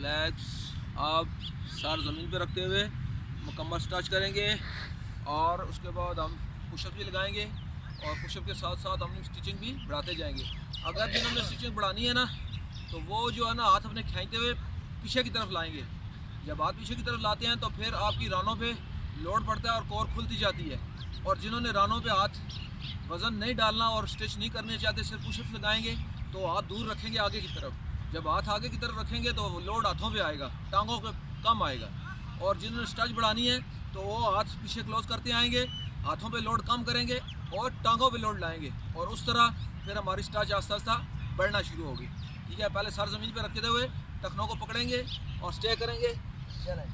Legs आप sir ज़मीन पे रखते हुए मुकम्मल स्ट्रेच करेंगे और उसके बाद हम पुशअप भी लगाएंगे और पुशअप के साथ साथ हम स्टिचिंग भी बढ़ाते जाएंगे। अगर जिन्होंने स्टिचिंग बढ़ानी है ना, तो वो जो है ना हाथ अपने खींचते हुए पीछे की तरफ लाएंगे। जब हाथ पीछे की तरफ लाते हैं तो फिर आपकी रानों पे लोड पड़ता है और कोर खुलती जाती है। और जिन्होंने रानों पे हाथ वज़न नहीं डालना और स्टिच नहीं करने चाहते, सिर्फ पुशअप्स लगाएंगे, तो हाथ दूर रखेंगे आगे की तरफ। जब हाथ आगे की तरफ रखेंगे तो लोड हाथों पे आएगा, टांगों पे कम आएगा। और जिन्होंने स्ट्रेच बढ़ानी है तो वो हाथ पीछे क्लोज करते आएंगे, हाथों पे लोड कम करेंगे और टांगों पे लोड लाएंगे, और उस तरह फिर हमारी स्ट्रेच आस्ता आस्ता बढ़ना शुरू होगी। ठीक है, पहले सर ज़मीन पे रखते हुए टखनों को पकड़ेंगे और स्टे करेंगे। चलें।